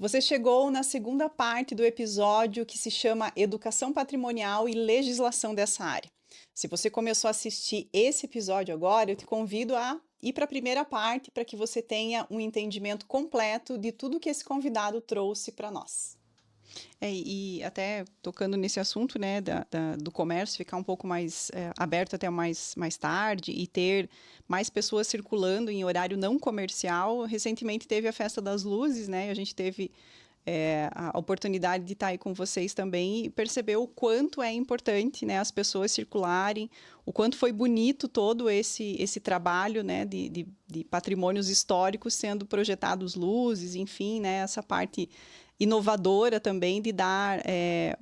Você chegou na segunda parte do episódio que se chama Educação Patrimonial e Legislação dessa área. Se você começou a assistir esse episódio agora, eu te convido a ir para a primeira parte para que você tenha um entendimento completo de tudo que esse convidado trouxe para nós. E até tocando nesse assunto, né, do comércio, ficar um pouco mais aberto até mais tarde e ter mais pessoas circulando em horário não comercial. Recentemente teve a Festa das Luzes, né, e a gente teve a oportunidade de estar aí com vocês também e perceber o quanto é importante, né, as pessoas circularem, o quanto foi bonito todo esse trabalho, né, de patrimônios históricos sendo projetados luzes, enfim, né, essa parte inovadora também de dar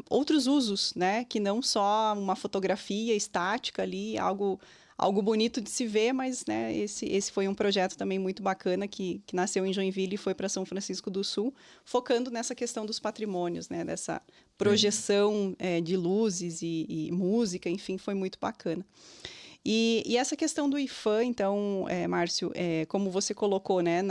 outros usos, né, que não só uma fotografia estática ali, algo bonito de se ver, mas né, esse foi um projeto também muito bacana que nasceu em Joinville e foi para São Francisco do Sul, focando nessa questão dos patrimônios, né, dessa Sim. projeção de luzes e música, enfim, foi muito bacana. E essa questão do IFAM, então, Márcio, como você colocou, né,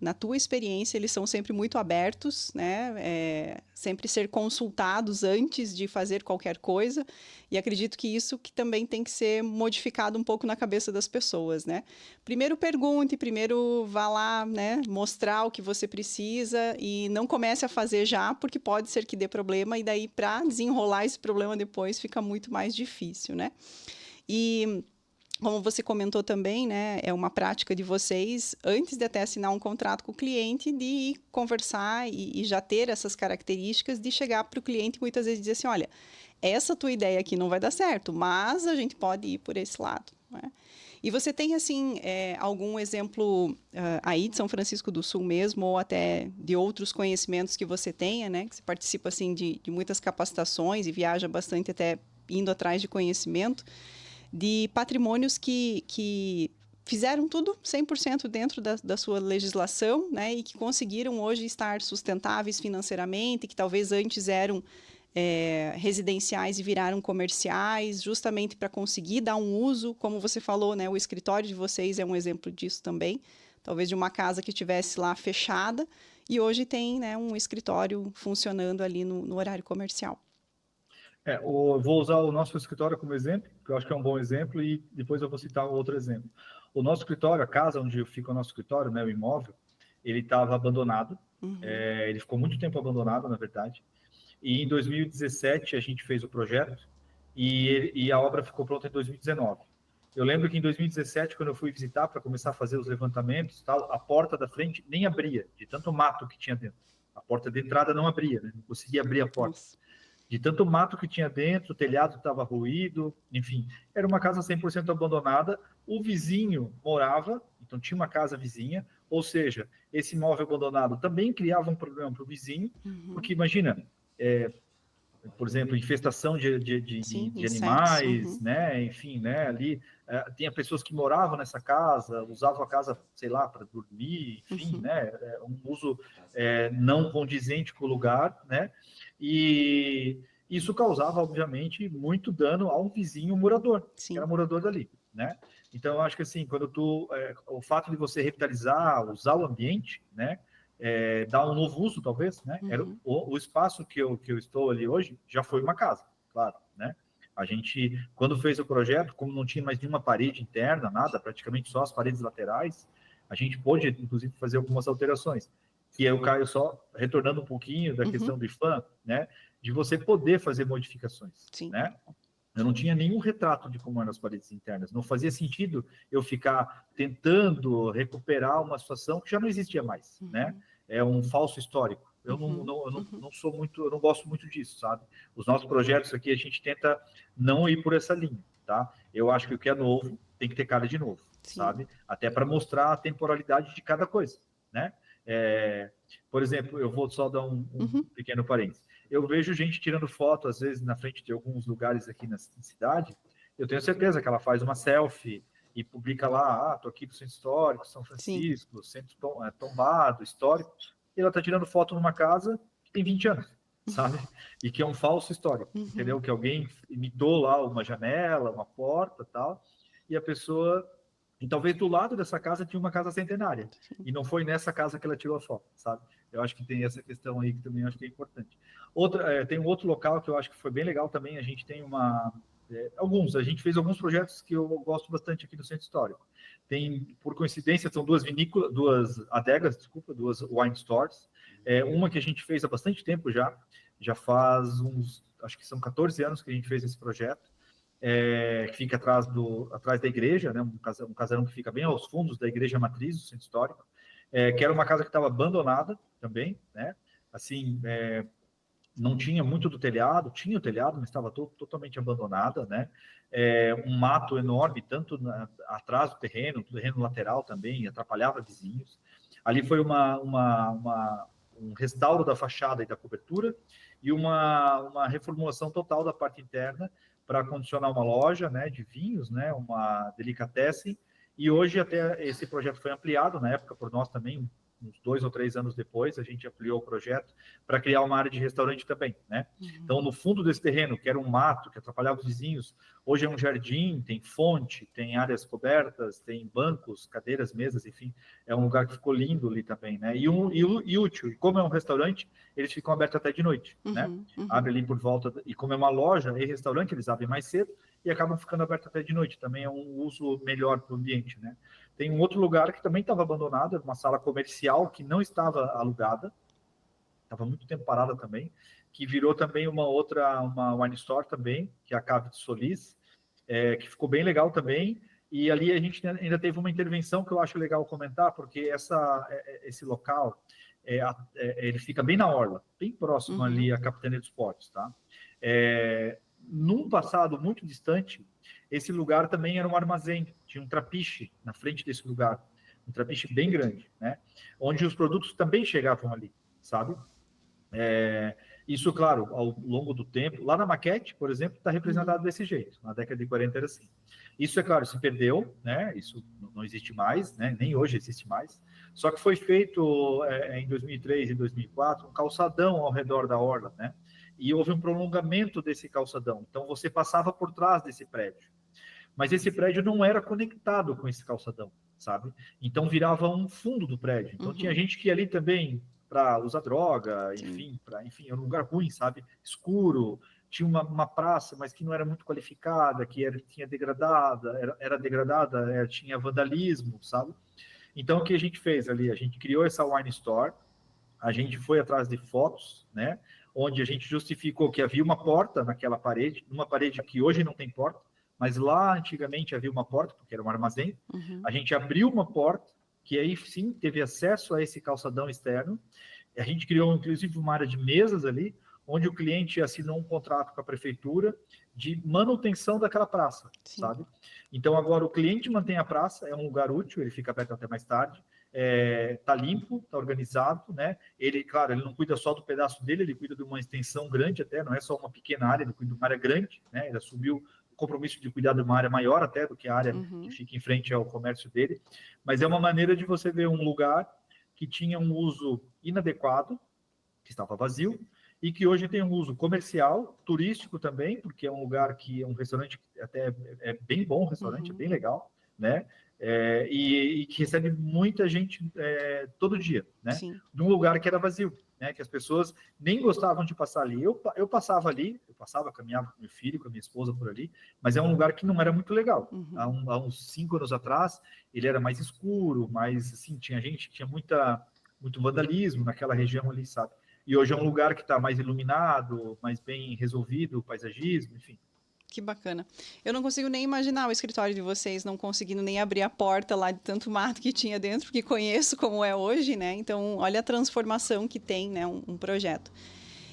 na tua experiência, eles são sempre muito abertos, né, sempre ser consultados antes de fazer qualquer coisa, e acredito que isso que também tem que ser modificado um pouco na cabeça das pessoas, né. Primeiro pergunte, primeiro vá lá, né, mostrar o que você precisa e não comece a fazer já, porque pode ser que dê problema, e daí para desenrolar esse problema depois fica muito mais difícil, né. E como você comentou também, né, é uma prática de vocês, antes de até assinar um contrato com o cliente, de ir conversar e já ter essas características de chegar para o cliente muitas vezes e dizer assim, olha, essa tua ideia aqui não vai dar certo, mas a gente pode ir por esse lado, né? E você tem, assim, algum exemplo aí de São Francisco do Sul mesmo, ou até de outros conhecimentos que você tenha, né? Que você participa, assim, de muitas capacitações e viaja bastante até indo atrás de conhecimento, de patrimônios que fizeram tudo 100% dentro da sua legislação, né, e que conseguiram hoje estar sustentáveis financeiramente, que talvez antes eram residenciais e viraram comerciais, justamente para conseguir dar um uso, como você falou, né, o escritório de vocês é um exemplo disso também, talvez de uma casa que estivesse lá fechada, e hoje tem, né, um escritório funcionando ali no horário comercial. Vou usar o nosso escritório como exemplo, que eu acho que é um bom exemplo, e depois eu vou citar outro exemplo. O nosso escritório, a casa onde fica o nosso escritório, né, o imóvel, ele estava abandonado, Uhum. ele ficou muito tempo abandonado, na verdade, e em 2017 a gente fez o projeto, e a obra ficou pronta em 2019. Eu lembro que em 2017, quando eu fui visitar para começar a fazer os levantamentos, tal, a porta da frente nem abria, de tanto mato que tinha dentro. A porta de entrada não abria, né? Não conseguia abrir a porta Nossa. de tanto mato que tinha dentro, o telhado estava ruído, enfim, era uma casa 100% abandonada. O vizinho morava, então tinha uma casa vizinha, ou seja, esse imóvel abandonado também criava um problema para o vizinho, Uhum. porque imagina, por exemplo, infestação Sim, de insetos. animais, Uhum. né? Enfim, né? Ali tinha pessoas que moravam nessa casa, usavam a casa, sei lá, para dormir, enfim, Uhum. né? Um uso não condizente com o lugar, né? E isso causava, obviamente, muito dano ao vizinho morador, que era Sim. morador dali, né? Então, eu acho que assim, o fato de você revitalizar, usar o ambiente, né? Dar um novo uso, talvez, né? Uhum. O espaço que eu estou ali hoje já foi uma casa, claro, né? A gente, quando fez o projeto, como não tinha mais nenhuma parede interna, nada, praticamente só as paredes laterais, a gente pôde, inclusive, fazer algumas alterações. Que é o Caio só retornando um pouquinho da Uhum. questão do IFAM, né? De você poder fazer modificações, Sim. né? Eu não tinha nenhum retrato de como eram as paredes internas. Não fazia sentido eu ficar tentando recuperar uma situação que já não existia mais, né? Uhum. É um falso histórico. Uhum. Uhum. Não sou muito, eu não gosto muito disso, sabe? Os nossos projetos aqui a gente tenta não ir por essa linha, tá? Eu acho que o que é novo tem que ter cara de novo, Sim. sabe? Até para mostrar a temporalidade de cada coisa, né? Por exemplo, eu vou só dar um Uhum. pequeno parênteses. Eu vejo gente tirando foto, às vezes, na frente de alguns lugares aqui na cidade. Eu tenho certeza que ela faz uma selfie e publica lá, tô aqui do Centro Histórico, São Sim. Francisco, centro tombado, histórico, e ela tá tirando foto numa casa que tem 20 anos, sabe? E que é um falso histórico, Uhum. entendeu? Que alguém imitou lá uma janela, uma porta, tal, e a pessoa E talvez do lado dessa casa tinha uma casa centenária. Sim. E não foi nessa casa que ela tirou a foto, sabe? Eu acho que tem essa questão aí que também eu acho que é importante. Outra, tem um outro local que eu acho que foi bem legal também. A gente tem a gente fez alguns projetos que eu gosto bastante aqui no Centro Histórico. Tem, por coincidência, são duas vinícolas, duas adegas, desculpa, duas wine stores. Uma que a gente fez há bastante tempo já faz uns, acho que são 14 anos que a gente fez esse projeto. Que fica atrás da igreja, né? Um casarão que fica bem aos fundos da igreja matriz do Centro Histórico, que era uma casa que estava abandonada também, né? Assim, não tinha muito do telhado, tinha o telhado, mas estava totalmente abandonada, né? Um mato enorme, tanto atrás do terreno lateral também, atrapalhava vizinhos. Ali foi um restauro da fachada e da cobertura e uma reformulação total da parte interna para acondicionar uma loja, né, de vinhos, né, uma delicatessen. E hoje até esse projeto foi ampliado, na época por nós também, uns 2 ou 3 anos depois, a gente ampliou o projeto para criar uma área de restaurante também, né? Então, no fundo desse terreno, que era um mato, que atrapalhava os vizinhos, hoje é um jardim, tem fonte, tem áreas cobertas, tem bancos, cadeiras, mesas, enfim, é um lugar que ficou lindo ali também, né? E útil, e como é um restaurante, eles ficam abertos até de noite, né? Abre ali por volta, e como é uma loja e restaurante, eles abrem mais cedo e acabam ficando abertos até de noite, também é um uso melhor para o ambiente, né? Tem um outro lugar que também estava abandonado, uma sala comercial que não estava alugada, estava muito tempo parada também, que virou também uma wine store também, que é a Cave de Solis, que ficou bem legal também. E ali a gente ainda teve uma intervenção que eu acho legal comentar, porque esse local, ele fica bem na orla, bem próximo ali à Capitania dos Portos, tá? Num passado muito distante, esse lugar também era um armazém, tinha um trapiche na frente desse lugar, um trapiche bem grande, né? Onde os produtos também chegavam ali, sabe? Isso, claro, ao longo do tempo. Lá na maquete, por exemplo, está representado desse jeito. Na década de 40 era assim. Isso, é claro, se perdeu, né? Isso não existe mais, né? Nem hoje existe mais. Só que foi feito em 2003 e 2004 um calçadão ao redor da orla, né? E houve um prolongamento desse calçadão. Então, você passava por trás desse prédio. Mas esse prédio não era conectado com esse calçadão, sabe? Então, virava um fundo do prédio. Então, tinha gente que ia ali também para usar droga, enfim, era um lugar ruim, sabe? Escuro, tinha uma praça, mas que não era muito qualificada, tinha degradada, era degradada, tinha vandalismo, sabe? Então, o que a gente fez ali? A gente criou essa wine store, a gente foi atrás de fotos, né? Onde a gente justificou que havia uma porta naquela parede, numa parede que hoje não tem porta, mas lá antigamente havia uma porta, porque era um armazém. A gente abriu uma porta, que aí sim teve acesso a esse calçadão externo. A gente criou, inclusive, uma área de mesas ali, onde o cliente assinou um contrato com a prefeitura de manutenção daquela praça, sabe? Então, agora o cliente mantém a praça, é um lugar útil, ele fica aberto até mais tarde, tá limpo, tá organizado, né? Ele, claro, ele não cuida só do pedaço dele, ele cuida de uma extensão grande até, não é só uma pequena área, ele cuida de uma área grande, né? Ele assumiu o compromisso de cuidar de uma área maior até do que a área que fica em frente ao comércio dele, mas é uma maneira de você ver um lugar que tinha um uso inadequado, que estava vazio, e que hoje tem um uso comercial, turístico também, porque é um lugar que é um restaurante até bem bom, restaurante é bem legal, né? E que recebe muita gente todo dia, né? De um lugar que era vazio, né? Que as pessoas nem gostavam de passar ali. Eu passava ali, caminhava com meu filho, com a minha esposa por ali, mas é um lugar que não era muito legal. Há uns 5 anos atrás, ele era mais escuro, mais assim, tinha muito vandalismo naquela região ali, sabe? E hoje é um lugar que está mais iluminado, mais bem resolvido, paisagismo, enfim. Que bacana. Eu não consigo nem imaginar o escritório de vocês não conseguindo nem abrir a porta lá de tanto mato que tinha dentro, porque conheço como é hoje, né? Então, olha a transformação que tem, né, um projeto.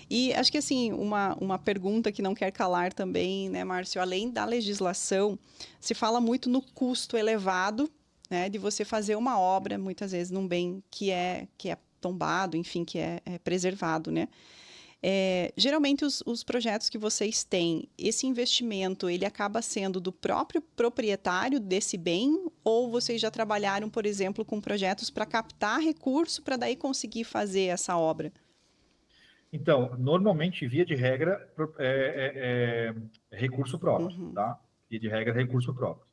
E acho que, assim, uma pergunta que não quer calar também, né, Márcio? Além da legislação, se fala muito no custo elevado, né, de você fazer uma obra, muitas vezes, num bem que é tombado, enfim, que é preservado, né? Geralmente os projetos que vocês têm, esse investimento, ele acaba sendo do próprio proprietário desse bem, ou vocês já trabalharam, por exemplo, com projetos para captar recurso para daí conseguir fazer essa obra? Então, normalmente, via de regra, recurso próprio, tá? Via de regra, recurso próprio.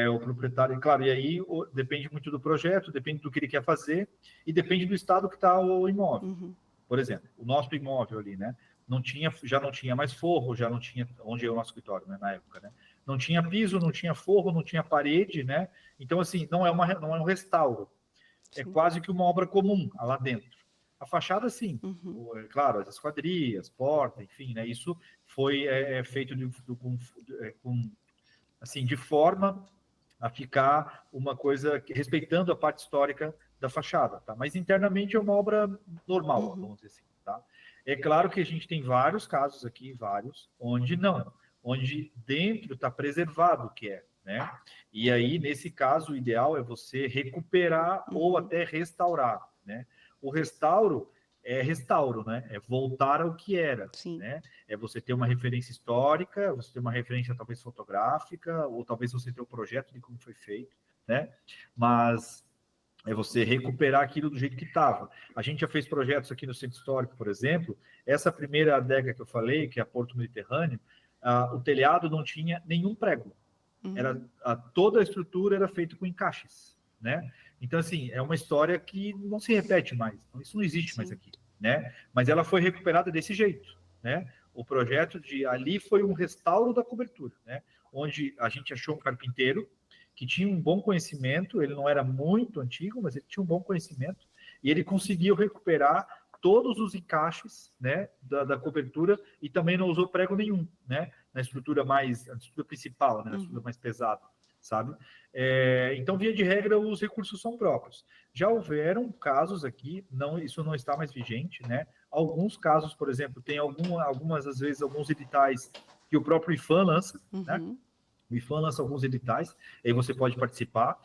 o proprietário, claro, e aí depende muito do projeto, depende do que ele quer fazer e depende do estado que está o imóvel. Uhum. Por exemplo, o nosso imóvel ali, né? Já não tinha mais forro, já não tinha, onde é o nosso escritório, né, na época, né? Não tinha piso, não tinha forro, não tinha parede, né? Então, assim, não é um restauro, é Sim. quase que uma obra comum lá dentro. A fachada, sim, Uhum. claro, as esquadrias, porta, enfim, né? Isso foi feito assim, de forma a ficar uma coisa respeitando a parte histórica da fachada, tá? Mas internamente é uma obra normal, Uhum. vamos dizer assim, tá? É claro que a gente tem vários casos aqui, onde não, onde dentro está preservado o que é, né? E aí, nesse caso, o ideal é você recuperar ou Uhum. até restaurar, né? O restauro é restauro, né? É voltar ao que era, Sim. né? É você ter uma referência histórica, você ter uma referência talvez fotográfica, ou talvez você ter um projeto de como foi feito, né? Mas é você recuperar aquilo do jeito que estava. A gente já fez projetos aqui no Centro Histórico, por exemplo, essa primeira adega que eu falei, que é a Porto Mediterrâneo, o telhado não tinha nenhum prego. Uhum. Toda a estrutura era feita com encaixes, né? Então, assim, é uma história que não se repete mais. Isso não existe mais Sim. aqui, né? Mas ela foi recuperada desse jeito, né? O projeto de ali foi um restauro da cobertura, né? Onde a gente achou um carpinteiro que tinha um bom conhecimento, ele não era muito antigo, mas ele tinha um bom conhecimento, e ele conseguiu recuperar todos os encaixes, né, da cobertura, e também não usou prego nenhum, né, na estrutura principal, né, na estrutura Uhum. mais pesada, sabe? Então, via de regra, os recursos são próprios. Já houveram casos aqui, isso não está mais vigente, né? Alguns casos, por exemplo, tem algumas, às vezes, alguns editais que o próprio IFAM lança, né? Uhum. O IFAM lança alguns editais, aí você pode participar.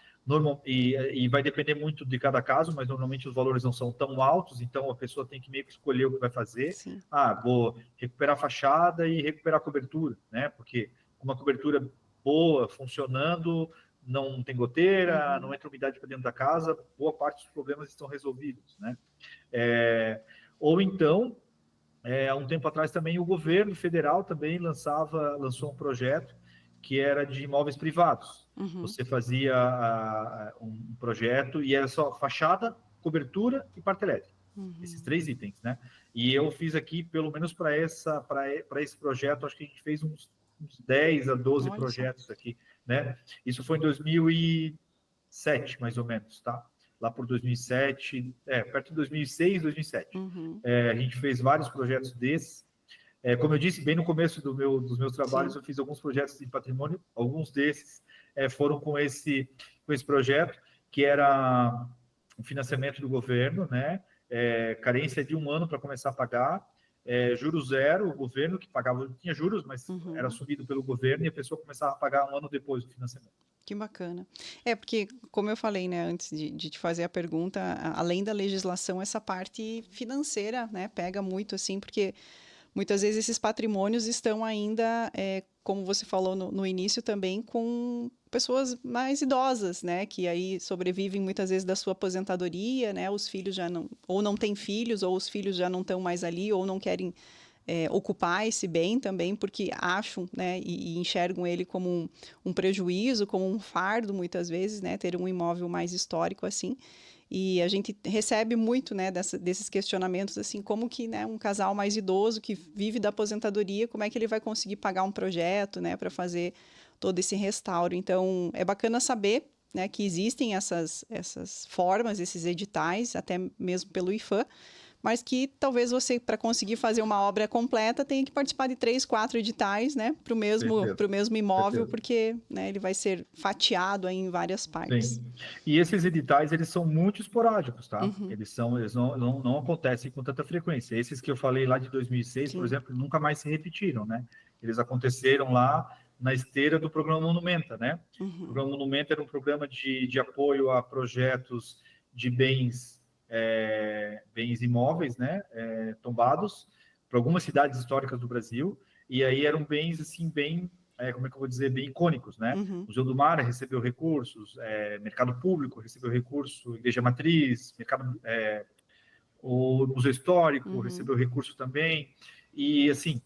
E vai depender muito de cada caso, mas normalmente os valores não são tão altos, então a pessoa tem que meio que escolher o que vai fazer. Sim. Vou recuperar a fachada e recuperar a cobertura, né? Porque uma cobertura boa, funcionando, não tem goteira, não Uhum. entra umidade para dentro da casa, boa parte dos problemas estão resolvidos, né? Ou então, há um tempo atrás também o governo federal também lançou um projeto que era de imóveis privados. Uhum. Você fazia um projeto e era só fachada, cobertura e parte elétrica. Esses Uhum. 3 itens, né? E eu fiz aqui, pelo menos para esse projeto, acho que a gente fez uns 10 a 12 Olha só. projetos aqui, né? Isso foi em 2007, mais ou menos, tá? Lá por 2007, perto de 2006, 2007. Uhum. A gente fez vários projetos desses. Como eu disse, bem no começo dos meus trabalhos, Sim. eu fiz alguns projetos de patrimônio, alguns desses foram com esse projeto, que era um financiamento do governo, né? Carência de 1 ano para começar a pagar, juros zero, o governo que pagava, tinha juros, mas era Uhum. assumido pelo governo e a pessoa começava a pagar 1 ano depois do financiamento. Que bacana. Porque, como eu falei, né, antes de te fazer a pergunta, além da legislação, essa parte financeira, né, pega muito, assim, porque muitas vezes esses patrimônios estão ainda, como você falou no início também, com pessoas mais idosas, né, que aí sobrevivem muitas vezes da sua aposentadoria, né, os filhos já não, ou não têm filhos, ou os filhos já não estão mais ali, ou não querem ocupar esse bem também, porque acham, né, e enxergam ele como um prejuízo, como um fardo, muitas vezes, né, ter um imóvel mais histórico assim. E a gente recebe muito, né, desses questionamentos, assim, como que, né, um casal mais idoso que vive da aposentadoria, como é que ele vai conseguir pagar um projeto, né, para fazer todo esse restauro. Então, é bacana saber, né, que existem essas formas, esses editais, até mesmo pelo IFAM, mas que talvez você, para conseguir fazer uma obra completa, tenha que participar de 3, 4 editais, né, para o Certeza, mesmo imóvel, certeza. porque, né, ele vai ser fatiado aí em várias partes. Sim. E esses editais, eles são muito esporádicos, tá? Uhum. Eles não acontecem com tanta frequência. Esses que eu falei lá de 2006, por Sim. exemplo, nunca mais se repetiram, né? Eles aconteceram lá na esteira do programa Monumenta, né? O Uhum. programa Monumenta era um programa de apoio a projetos de bens imóveis, né? Tombados para algumas cidades históricas do Brasil. E aí eram bens, assim, bem, como é que eu vou dizer, bem icônicos, né? Uhum. Museu do Mar recebeu recursos, Mercado Público recebeu recurso, Igreja Matriz, o Museu Histórico Uhum. recebeu recurso também, e assim,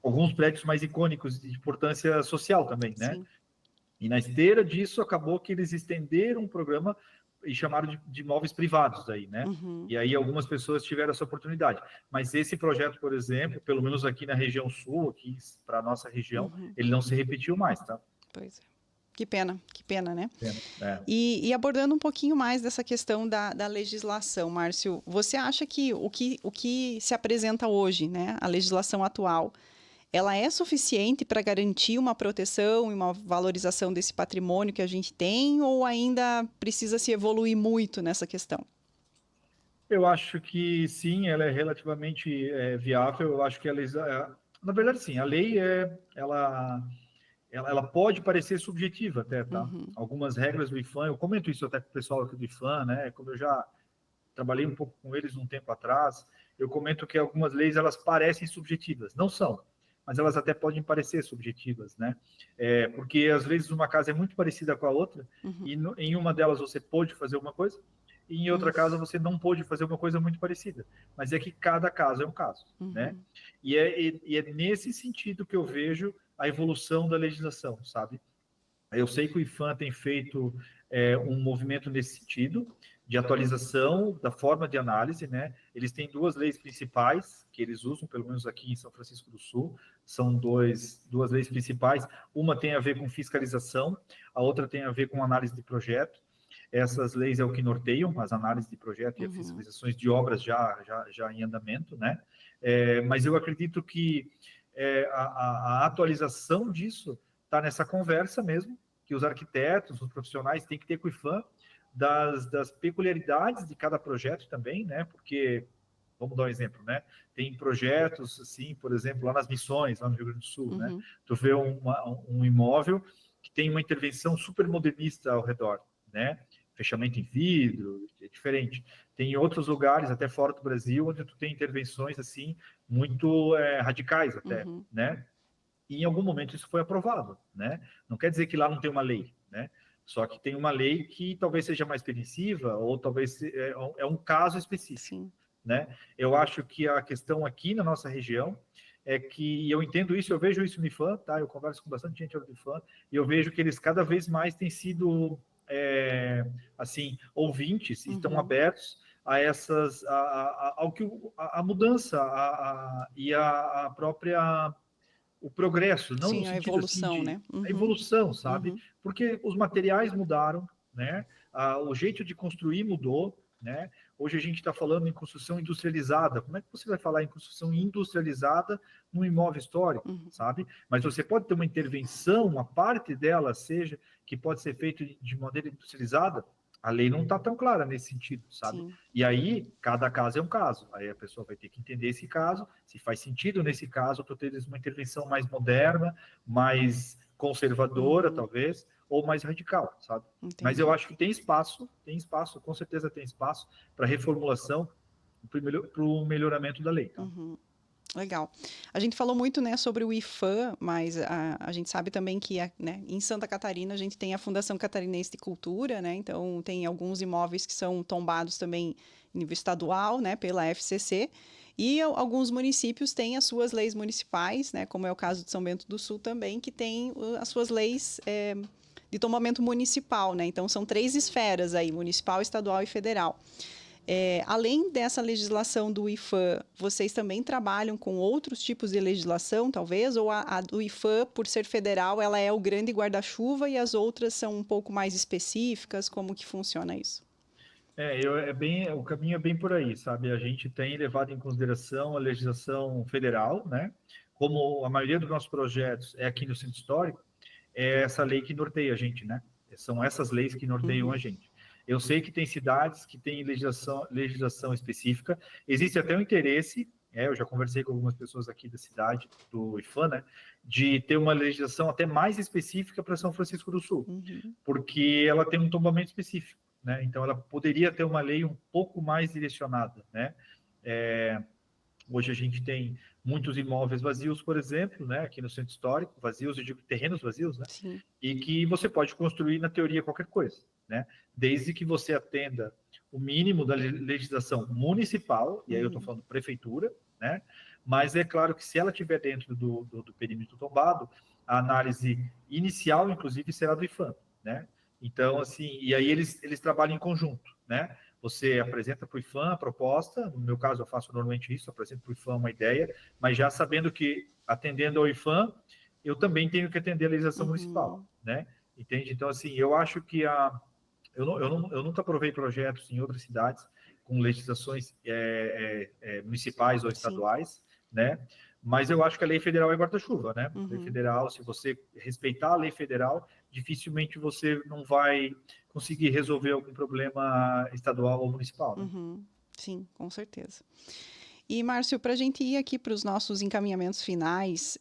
alguns prédios mais icônicos de importância social também, né? Sim. E na esteira disso, acabou que eles estenderam o programa e chamaram de imóveis privados aí, né? Uhum. E aí algumas pessoas tiveram essa oportunidade. Mas esse projeto, por exemplo, pelo menos aqui na região sul, aqui para a nossa região, ele não se repetiu mais, tá? Pois é. Que pena, né? Pena. É. E abordando um pouquinho mais dessa questão da legislação, Márcio, você acha que o que se apresenta hoje, né, a legislação atual, ela é suficiente para garantir uma proteção e uma valorização desse patrimônio que a gente tem, ou ainda precisa se evoluir muito nessa questão? Eu acho que sim, ela é relativamente viável. Eu acho que na verdade, sim, a lei ela pode parecer subjetiva até, tá? Uhum. Algumas regras do IFAM, eu comento isso até com o pessoal aqui do IFAM, né? Como eu já trabalhei um pouco com eles um tempo atrás, eu comento que algumas leis elas parecem subjetivas, não são, mas elas até podem parecer subjetivas, né? Porque às vezes uma casa é muito parecida com a outra e em uma delas você pode fazer uma coisa e em outra casa você não pode fazer uma coisa muito parecida, mas é que cada caso é um caso, né? E é nesse sentido que eu vejo a evolução da legislação, sabe? Eu sei que o IFAM tem feito um movimento nesse sentido, de atualização da forma de análise, né? Eles têm duas leis principais que eles usam, pelo menos aqui em São Francisco do Sul, são duas leis principais. Uma tem a ver com fiscalização, a outra tem a ver com análise de projeto. Essas leis é o que norteiam as análises de projeto e as fiscalizações de obras já em andamento, né? Mas eu acredito que a atualização disso está nessa conversa mesmo, que os arquitetos, os profissionais têm que ter com o IFAM das peculiaridades de cada projeto também, né? Porque, vamos dar um exemplo, né? Tem projetos, assim, por exemplo, lá nas Missões, lá no Rio Grande do Sul, né? Tu vê um imóvel que tem uma intervenção super modernista ao redor, né? Fechamento em vidro, é diferente. Tem outros lugares, até fora do Brasil, onde tu tem intervenções, assim, muito radicais até, né? E em algum momento isso foi aprovado, né? Não quer dizer que lá não tem uma lei, né? Só que tem uma lei que talvez seja mais permissiva ou talvez é um caso específico, Sim. né? Eu acho que a questão aqui na nossa região é que eu entendo isso, eu vejo isso no IFAM, tá? Eu converso com bastante gente do IFAM e eu vejo que eles cada vez mais têm sido assim, ouvintes, estão abertos a essas ao que a mudança e a própria o progresso, não no Sim, a sentido assim evolução, de né? a evolução, sabe? Porque os materiais mudaram, né? O jeito de construir mudou, né? Hoje a gente está falando em construção industrializada. Como é que você vai falar em construção industrializada num imóvel histórico, sabe? Mas você pode ter uma intervenção, uma parte dela seja que pode ser feita de maneira industrializada. A lei não está tão clara nesse sentido, sabe? Sim. E aí, cada caso é um caso. Aí a pessoa vai ter que entender esse caso, se faz sentido nesse caso, tu teres uma intervenção mais moderna, mais conservadora, talvez, ou mais radical, sabe? Mas eu Entendi. acho que tem espaço, com certeza tem espaço para reformulação, para o melhoramento da lei. Tá? Legal. A gente falou muito, né, sobre o IFAM, mas a gente sabe também que, né, em Santa Catarina a gente tem a Fundação Catarinense de Cultura, né, então tem alguns imóveis que são tombados também em nível estadual, né, pela FCC, e alguns municípios têm as suas leis municipais, né, como é o caso de São Bento do Sul também, que tem as suas leis de tombamento municipal, né, então são 3 esferas aí, municipal, estadual e federal. Além dessa legislação do IFAM, vocês também trabalham com outros tipos de legislação, talvez? Ou a do IFAM, por ser federal, ela é o grande guarda-chuva e as outras são um pouco mais específicas? Como que funciona isso? O caminho é bem por aí, sabe? A gente tem levado em consideração a legislação federal, né? Como a maioria dos nossos projetos é aqui no Centro Histórico, é essa lei que norteia a gente, né? São essas leis que norteiam a gente. Eu sei que tem cidades que têm legislação específica, existe até um interesse, eu já conversei com algumas pessoas aqui da cidade, do IFAM, né, de ter uma legislação até mais específica para São Francisco do Sul, porque ela tem um tombamento específico, né? Então ela poderia ter uma lei um pouco mais direcionada, né? Hoje a gente tem muitos imóveis vazios, por exemplo, né, aqui no Centro Histórico, vazios, eu digo terrenos vazios, né? Sim. E que você pode construir, na teoria, qualquer coisa, né? Desde que você atenda o mínimo da legislação municipal, e aí eu estou falando prefeitura, né? Mas é claro que se ela estiver dentro do perímetro tombado, a análise inicial, inclusive, será do IFAM, né? Então, assim, e aí eles trabalham em conjunto, né? Você apresenta para o IFAM a proposta, no meu caso eu faço normalmente isso, apresento para o IFAM uma ideia, mas já sabendo que, atendendo ao IFAM, eu também tenho que atender a legislação municipal, né? Entende? Então, assim, eu acho que eu nunca aprovei projetos em outras cidades com legislações municipais ou estaduais, né? Mas eu acho que a lei federal é guarda-chuva, né? A lei federal, se você respeitar a lei federal, dificilmente você não vai conseguir resolver algum problema estadual ou municipal, né? Sim, com certeza. E, Márcio, para a gente ir aqui para os nossos encaminhamentos finais,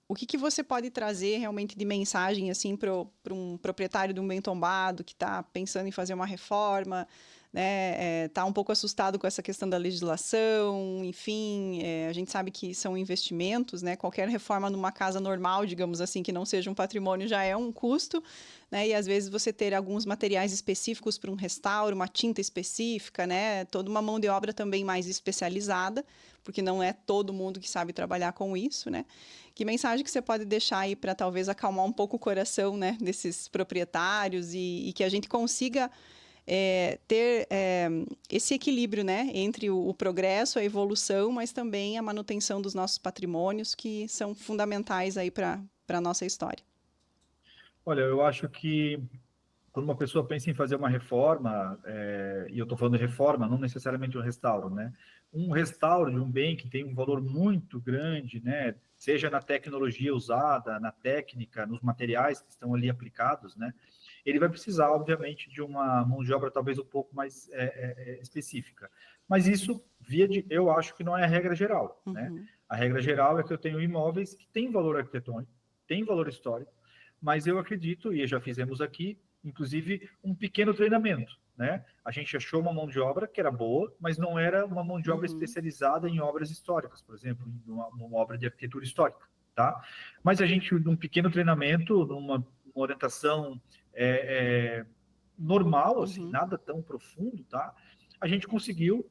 o que você pode trazer realmente de mensagem assim para um proprietário de um bem tombado que está pensando em fazer uma reforma, né? Tá um pouco assustado com essa questão da legislação, enfim, a gente sabe que são investimentos, né? Qualquer reforma numa casa normal, digamos assim, que não seja um patrimônio, já é um custo, né? E às vezes você ter alguns materiais específicos para um restauro, uma tinta específica, né? Toda uma mão de obra também mais especializada, porque não é todo mundo que sabe trabalhar com isso, né? Que mensagem que você pode deixar aí para talvez acalmar um pouco o coração, né, desses proprietários e que a gente consiga ter esse equilíbrio, né, entre o progresso, a evolução, mas também a manutenção dos nossos patrimônios, que são fundamentais aí para a nossa história. Olha, eu acho que quando uma pessoa pensa em fazer uma reforma, e eu estou falando de reforma, não necessariamente um restauro, né? Um restauro de um bem que tem um valor muito grande, né? Seja na tecnologia usada, na técnica, nos materiais que estão ali aplicados, né? Ele vai precisar, obviamente, de uma mão de obra talvez um pouco mais específica. Mas isso, eu acho que não é a regra geral, né? A regra geral é que eu tenho imóveis que têm valor arquitetônico, têm valor histórico, mas eu acredito, e já fizemos aqui, inclusive, um pequeno treinamento, né? A gente achou uma mão de obra que era boa, mas não era uma mão de obra especializada em obras históricas, por exemplo, numa obra de arquitetura histórica, tá? Mas a gente, num pequeno treinamento, numa orientação normal, assim, nada tão profundo, tá? A gente conseguiu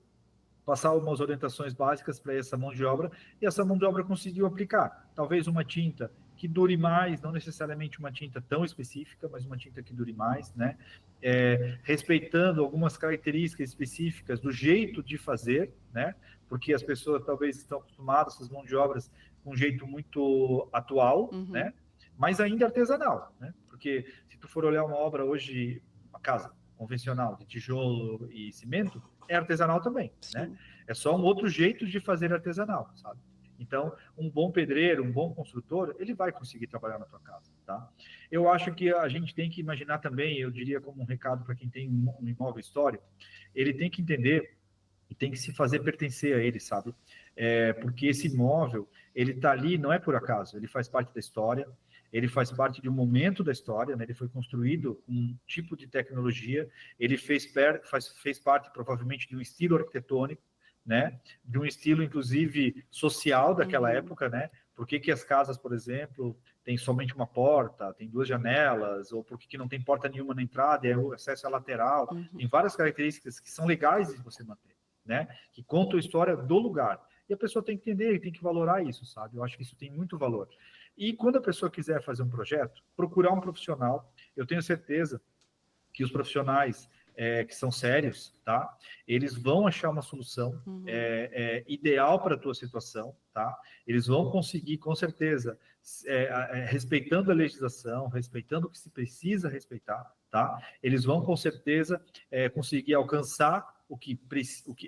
passar umas orientações básicas para essa mão de obra, e essa mão de obra conseguiu aplicar. Talvez uma tinta que dure mais, não necessariamente uma tinta tão específica, mas uma tinta que dure mais, né? Respeitando algumas características específicas do jeito de fazer, né? Porque as pessoas talvez estão acostumadas, essas mãos de obras, com um jeito muito atual, né? Mas ainda artesanal, né? Porque se tu for olhar uma obra hoje, uma casa convencional de tijolo e cimento, é artesanal também, né? É só um outro jeito de fazer artesanal, sabe? Então, um bom pedreiro, um bom construtor, ele vai conseguir trabalhar na tua casa, tá? Eu acho que a gente tem que imaginar também, eu diria como um recado para quem tem um imóvel histórico, ele tem que entender e tem que se fazer pertencer a ele, sabe? Porque esse imóvel, ele está ali, não é por acaso, ele faz parte da história, ele faz parte de um momento da história, né? Ele foi construído com um tipo de tecnologia, ele fez parte, provavelmente, de um estilo arquitetônico, né? De um estilo, inclusive, social daquela época, né? Por que as casas, por exemplo, têm somente uma porta, tem duas janelas, ou por que não tem porta nenhuma na entrada, o acesso é lateral? Tem várias características que são legais de você manter, né? Que contam a história do lugar. E a pessoa tem que entender e tem que valorar isso, sabe? Eu acho que isso tem muito valor. E quando a pessoa quiser fazer um projeto, procurar um profissional. Eu tenho certeza que os profissionais que são sérios, tá? Eles vão achar uma solução ideal para a tua situação, tá? Eles vão conseguir, com certeza, respeitando a legislação, respeitando o que se precisa respeitar, tá? Eles vão, com certeza, conseguir alcançar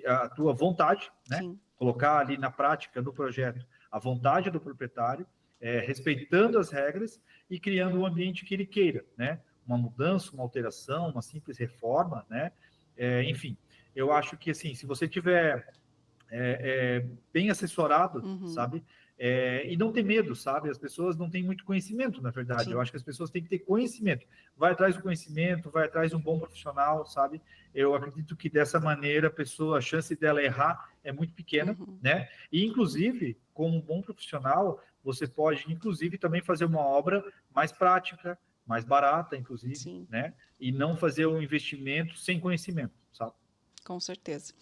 a tua vontade, né? Sim. Colocar ali na prática, no projeto, a vontade do proprietário, respeitando as regras e criando um ambiente que ele queira, né? Uma mudança, uma alteração, uma simples reforma, né? Enfim, eu acho que, assim, se você tiver bem assessorado, sabe? E não ter medo, sabe? As pessoas não têm muito conhecimento, na verdade. Sim. Eu acho que as pessoas têm que ter conhecimento. Vai atrás do conhecimento, vai atrás de um bom profissional, sabe? Eu acredito que dessa maneira a chance dela errar é muito pequena, né? E, inclusive, com um bom profissional, você pode, inclusive, também fazer uma obra mais prática, mais barata, inclusive, sim, né? E não fazer um investimento sem conhecimento, sabe? Com certeza.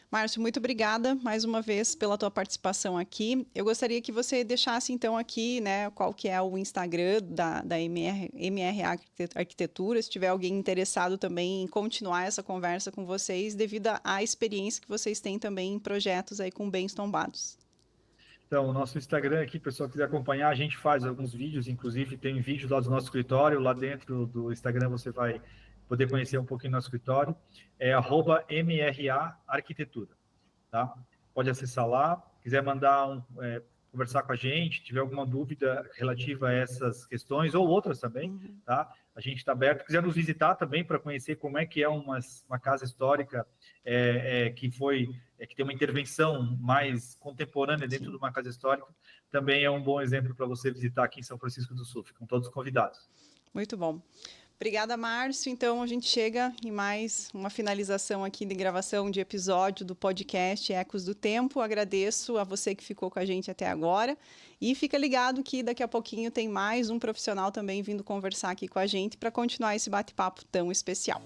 Márcio, muito obrigada mais uma vez pela tua participação aqui. Eu gostaria que você deixasse então aqui, né, qual que é o Instagram da MR Arquitetura, se tiver alguém interessado também em continuar essa conversa com vocês, devido à experiência que vocês têm também em projetos aí com bens tombados. Então, o nosso Instagram aqui, pessoal quiser acompanhar, a gente faz alguns vídeos, inclusive tem vídeo lá do nosso escritório, lá dentro do Instagram você vai poder conhecer um pouquinho do nosso escritório, é @MRA Arquitetura, tá? Pode acessar lá, quiser mandar conversar com a gente, tiver alguma dúvida relativa a essas questões ou outras também, tá? A gente está aberto. Quiser nos visitar também para conhecer como é que é uma casa histórica que tem uma intervenção mais contemporânea dentro de uma casa histórica, também é um bom exemplo para você visitar aqui em São Francisco do Sul. Ficam todos convidados. Muito bom. Obrigada, Márcio. Então, a gente chega em mais uma finalização aqui de gravação de episódio do podcast Ecos do Tempo. Agradeço a você que ficou com a gente até agora. E fica ligado que daqui a pouquinho tem mais um profissional também vindo conversar aqui com a gente para continuar esse bate-papo tão especial.